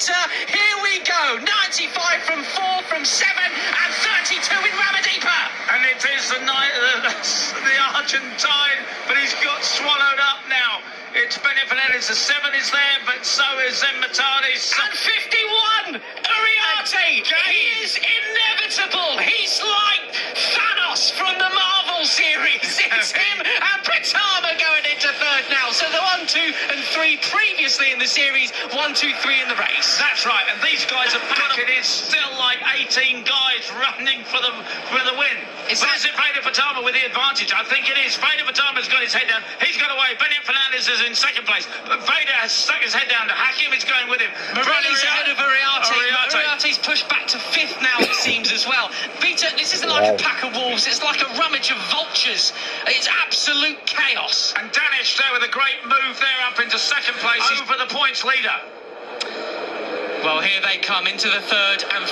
Peter, here we go. 95 from 4 from 7 and 32 in Ramadipa. And it is the Argentine, but he's got swallowed up now. It's Benny Fernandez. The 7 is there, but so is Matadis. And 51, Uriarte. He is inevitable. He's like Thanos from the Marvel series. It's him and Pratama going into third now. So the 1, 2 and 3 previously in the series, 1, 2, 3 in the race. That's right, and these guys are back. It is still like 18 guys running for the win. Is it Vader Patama with the advantage? I think it is. Vader Patama's got his head down. He's got away. Bennett Fernandez is in second place. But Vader has stuck his head down. Hakim is going with him. Morelli's ahead of Uriarte. Uriarte's pushed back to 5th now, it seems, as well. Peter, this isn't like a pack of wolves. It's like a rummage of vultures. It's absolute chaos. And Danish there with a great move there up into second place. He's over the points leader. Well, here they come into the third and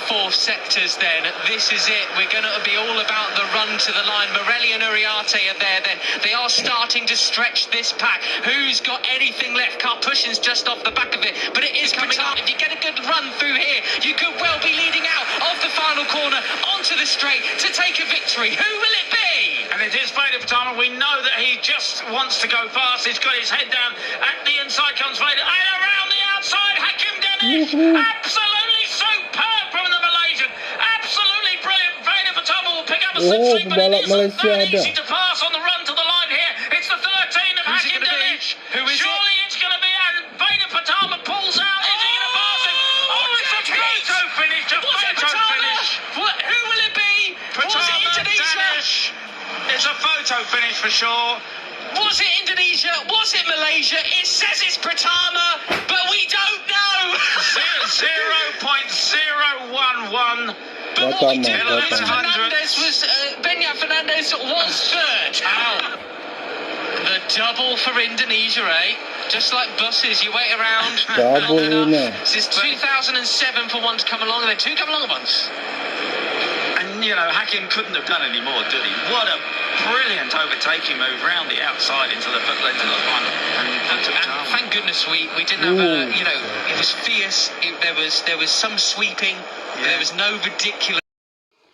fourth sectors then. This is it. We're going to be all about the run to the line. Morelli and Uriarte are there then. They are starting to stretch this pack. Who's got anything left? Karpushin's just off the back of it, but it is coming up. If you get a good run through here, you could well be leading out of the final corner onto the straight to take a victory. Who will it be? And it is Vader Patama. We know that he just wants to go fast. He's got his head down. At the inside comes Vader. And around the outside, Hakim Danish. Absolutely superb from the Malaysian. Absolutely brilliant. Vader Patama will pick up a 6 but it isn't that easy to pass on the run to the line here. It's the 13 of Hakim Danish. Surely it's going to be, and Vader Patama pulls out. Is he going to pass him? Oh, it's a photo finish. A photo finish. Who will it be? Was it Indonesia? It's a photo finish for sure. Was it Indonesia? Was it Malaysia? It says it's Pratama, but we don't know. 0.011. But what we do know is Benyat Fernandez was third. Ow. The double for Indonesia, eh? Just like buses, you wait around. Double winner. This is 2007 for one to come along, and then 2 come along at once. And, you know, Hakim couldn't have done any more, did he? What a brilliant overtaking move round the outside into the final. And thank goodness we didn't have a, you know, it was fierce. There was some sweeping. Yeah. There was no ridiculous.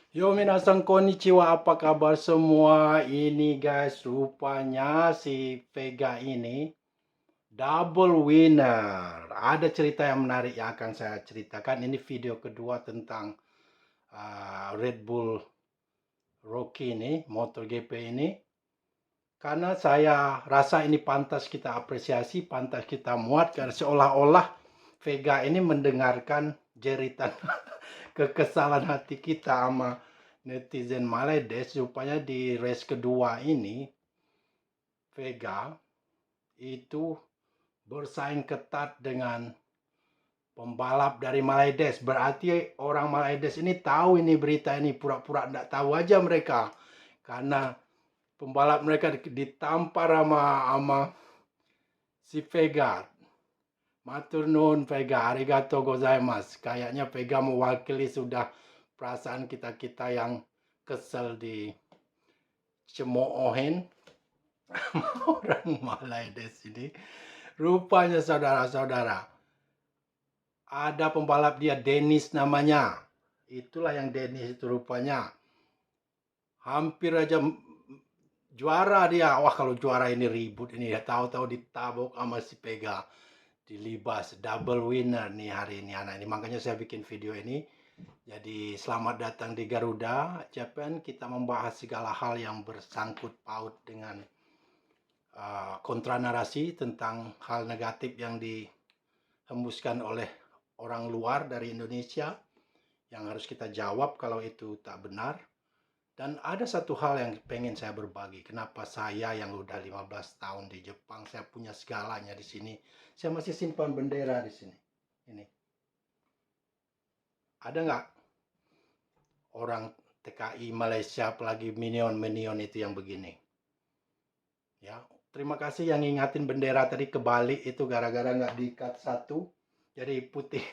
Yo minasan konnichiwa, apa kabar semua? Ini guys, rupanya si Vega ini double winner. Ada cerita yang menarik yang akan saya ceritakan. Ini video kedua tentang Red Bull Rocky ini, MotoGP ini. Karena saya rasa ini pantas kita apresiasi, pantas kita muat, karena seolah-olah Vega ini mendengarkan jeritan kekesalan hati kita sama netizen Malaydes. Rupanya di race kedua ini Vega itu bersaing ketat dengan pembalap dari Malaydes. Berarti orang Malaydes ini tahu ini berita ini, pura-pura tidak tahu aja mereka. Karena pembalap mereka ditampar sama si Vega. Matur nuwun Vega, arigatou gozaimasu. Kayaknya Vega mewakili sudah perasaan kita-kita yang kesel di cemoohin orang Malaydes ini. Rupanya saudara-saudara, ada pembalap dia, Dennis namanya. Itulah yang Dennis itu rupanya. Hampir aja juara dia. Wah, kalau juara ini ribut ini. Tahu-tahu ditabok sama si Vega. Dilibas. Double winner nih hari ini anak ini. Makanya saya bikin video ini. Jadi selamat datang di Garuda Japan. Kita membahas segala hal yang bersangkut paut dengan kontra narasi tentang hal negatif yang dihembuskan oleh orang luar dari Indonesia, yang harus kita jawab kalau itu tak benar. Dan ada satu hal yang pengen saya berbagi. Kenapa saya yang udah 15 tahun di Jepang, saya punya segalanya di sini, saya masih simpan bendera di sini. Ini. Ada nggak orang TKI Malaysia, apalagi minion-minion itu yang begini? Ya, terima kasih yang ngingatin bendera tadi kebalik itu, gara-gara nggak diikat satu. Jadi putih,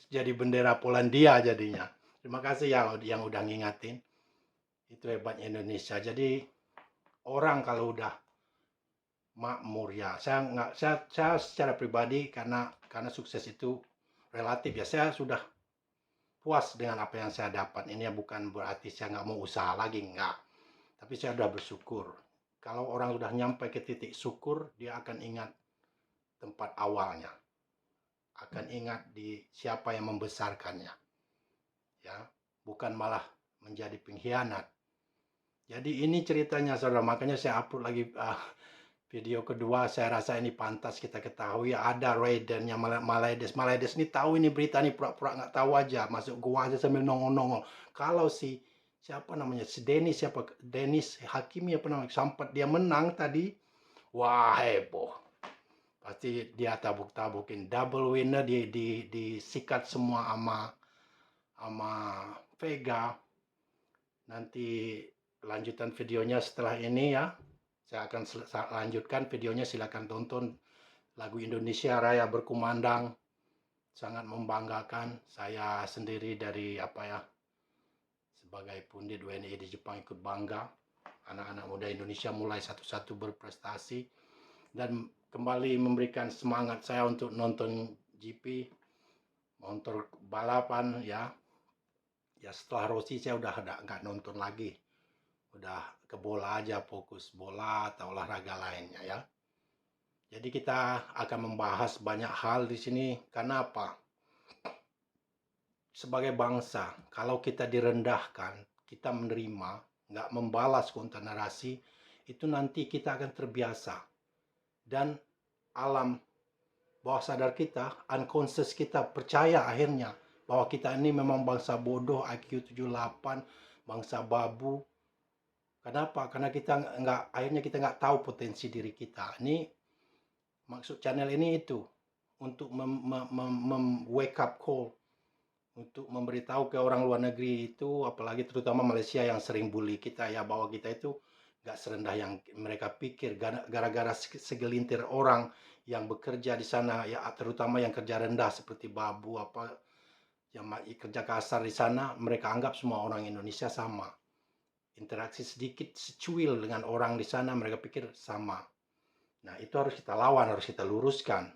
jadi bendera Polandia jadinya. Terima kasih ya yang udah ngingatin. Itu hebatnya Indonesia. Jadi orang kalau udah makmur ya. Saya secara pribadi karena sukses itu relatif ya. Saya sudah puas dengan apa yang saya dapat. Ini ya bukan berarti saya nggak mau usaha lagi, nggak. Tapi saya sudah bersyukur. Kalau orang sudah nyampe ke titik syukur, dia akan ingat tempat awalnya. Akan ingat di siapa yang membesarkannya. Ya, bukan malah menjadi pengkhianat. Jadi ini ceritanya saudara, makanya saya upload lagi video kedua. Saya rasa ini pantas kita ketahui. Ada raidernya Maledes. Maledes ini tahu ini berita ini, pura-pura nggak tahu aja. Masuk gua aja sambil nongol-nongol. Kalau si siapa namanya, si Dennis Hakimi apa namanya, sampai dia menang tadi, wah heboh. Pasti dia tabuk-tabukin double winner, disikat semua sama Vega. Nanti lanjutan videonya setelah ini ya. Saya akan lanjutkan videonya, silakan tonton. Lagu Indonesia Raya berkumandang, sangat membanggakan. Saya sendiri dari sebagai pundit WNI di Jepang ikut bangga. Anak-anak muda Indonesia mulai satu-satu berprestasi dan kembali memberikan semangat saya untuk nonton GP, nonton balapan ya. Ya setelah Rossi saya udah nggak nonton lagi. Udah ke bola aja, fokus bola atau olahraga lainnya ya. Jadi kita akan membahas banyak hal di sini. Karena apa? Sebagai bangsa, kalau kita direndahkan, kita menerima, nggak membalas kontra narasi, itu nanti kita akan terbiasa. Dan alam bawah sadar kita, unconscious kita percaya akhirnya bahwa kita ini memang bangsa bodoh, IQ 78, bangsa babu. Kenapa? Karena akhirnya kita nggak tahu potensi diri kita. Ini maksud channel ini itu untuk wake up call, untuk memberitahu ke orang luar negeri itu, apalagi terutama Malaysia yang sering bully kita ya, bahwa kita itu nggak serendah yang mereka pikir. Gara-gara segelintir orang yang bekerja di sana ya, terutama yang kerja rendah seperti babu yang kerja kasar di sana, mereka anggap semua orang Indonesia sama. Interaksi sedikit secuil dengan orang di sana, mereka pikir sama. Nah, itu harus kita lawan, harus kita luruskan.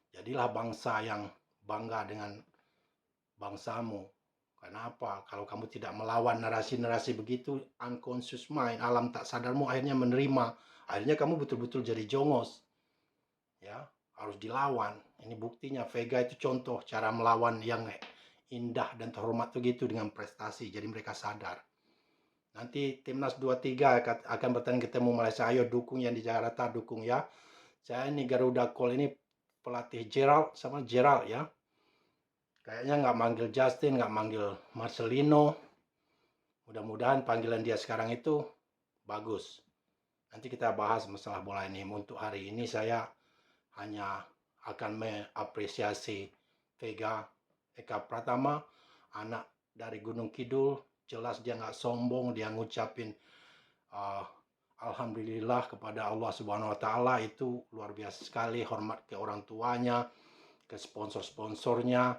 Jadilah bangsa yang bangga dengan bangsamu. Kenapa? Kalau kamu tidak melawan narasi-narasi begitu, unconscious mind, alam tak sadarmu akhirnya menerima. Akhirnya kamu betul-betul jadi jongos. Ya, harus dilawan. Ini buktinya, Vega itu contoh cara melawan yang indah dan terhormat begitu dengan prestasi. Jadi mereka sadar. Nanti Timnas 23 akan bertanding ketemu Malaysia. Ayo dukung yang di Jakarta, dukung ya. Saya ini Garuda Call ini pelatih Gerald sama Gerald ya. Kayaknya nggak manggil Justin, nggak manggil Marcelino. Mudah-mudahan panggilan dia sekarang itu bagus. Nanti kita bahas masalah bola ini. Untuk hari ini saya hanya akan mengapresiasi Vega Eka Pratama, anak dari Gunung Kidul. Jelas dia nggak sombong, dia ngucapin alhamdulillah kepada Allah Subhanahu wa taala, itu luar biasa sekali. Hormat ke orang tuanya, ke sponsor-sponsornya,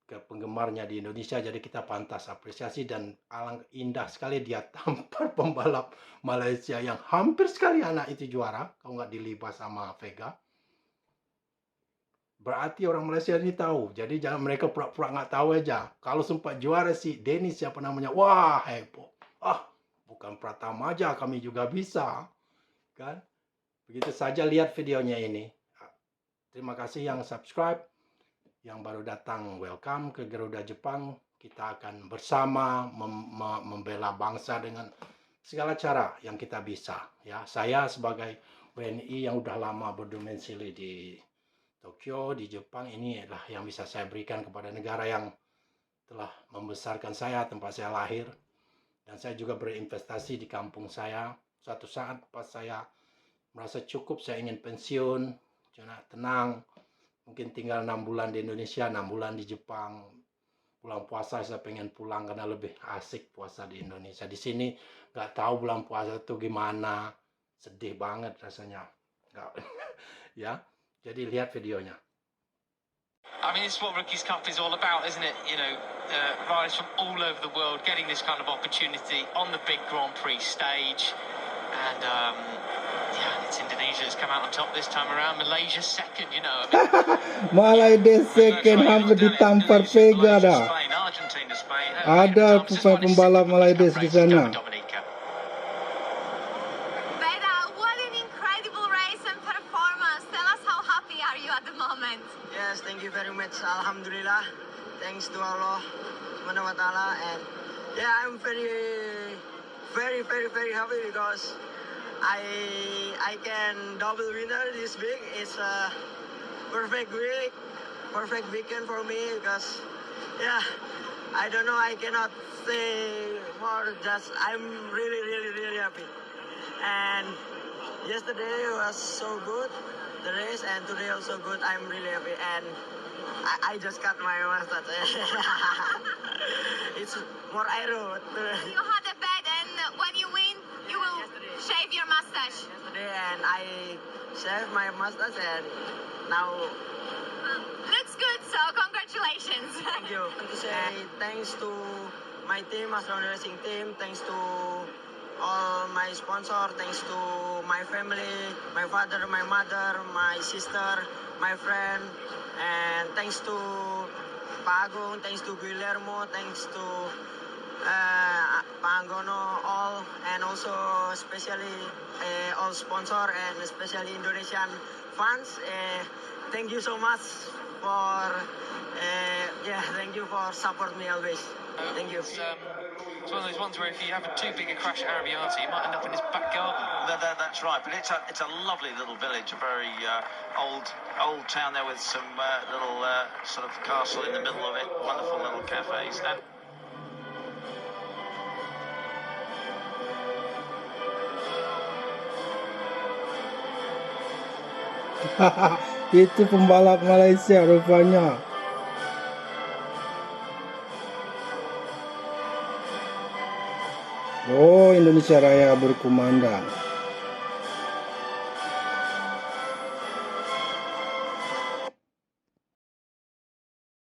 ke penggemarnya di Indonesia. Jadi kita pantas apresiasi, dan alangkah indah sekali dia tampar pembalap Malaysia yang hampir sekali anak itu juara kalau nggak dilibas sama Vega. Berarti orang Malaysia ini tahu. Jadi jangan mereka pura-pura nggak tahu aja. Kalau sempat juara si Dennis siapa namanya, wah heboh. Bukan Pratama aja, kami juga bisa. Kan? Begitu saja, lihat videonya ini. Terima kasih yang subscribe. Yang baru datang, welcome ke Garuda Jepang. Kita akan bersama membela bangsa dengan segala cara yang kita bisa. Ya, saya sebagai WNI yang udah lama berdomisili di Tokyo, di Jepang, ini adalah yang bisa saya berikan kepada negara yang telah membesarkan saya, tempat saya lahir. Dan saya juga berinvestasi di kampung saya. Suatu saat pas saya merasa cukup, saya ingin pensiun, tenang. Mungkin tinggal 6 bulan di Indonesia, 6 bulan di Jepang. Bulan puasa saya pengen pulang karena lebih asik puasa di Indonesia. Di sini nggak tahu bulan puasa itu gimana. Sedih banget rasanya. Ya. Jadi lihat videonya. I mean, this is what Rookies Cup is all about, isn't it? You know, riders from all over the world getting this kind of opportunity on the big Grand Prix stage. And, yeah, Indonesia's come out on top this time around. Malaysia second, you know. I mean, Malaysia second hampir ditampar Vega dah. Spain, Argentina, Spain. Ada pembalap Malaysia di sana. Beda, what an incredible race and performance. Tell us how happy are you at the moment? Yes, thank you very much. Alhamdulillah. Thanks to Allah Subhanahu wa Ta'ala. And yeah, I'm very happy because I can double winner this week. It's a perfect week, perfect weekend for me because yeah, I don't know, I cannot say more, just I'm really happy. And yesterday was so good, the race, and today also good. I'm really happy, and I just cut my mustache. It's more aero. You had a bet, and when you win, you will shave your mustache. Yesterday, and I shaved my mustache, and now Looks good, so congratulations. thank you. I want to say thanks to my team, Astron Racing team. Thanks to all my sponsor. Thanks to my family, my father, my mother, my sister, my friend, and thanks to Pak Agung, thanks to Guillermo, thanks to Pak Anggono, all, and also especially all sponsor and especially Indonesian fans. Thank you so much for thank you for support me always. Thank you. It's one of those ones where if you have too big a crash at Arrabbiati, you might end up in his back garden. That's right, but it's a lovely little village, a very old town there with some little sort of castle in the middle of it, wonderful little cafes. And Itu pembalap Malaysia rupanya. Oh, Indonesia Raya berkumandang.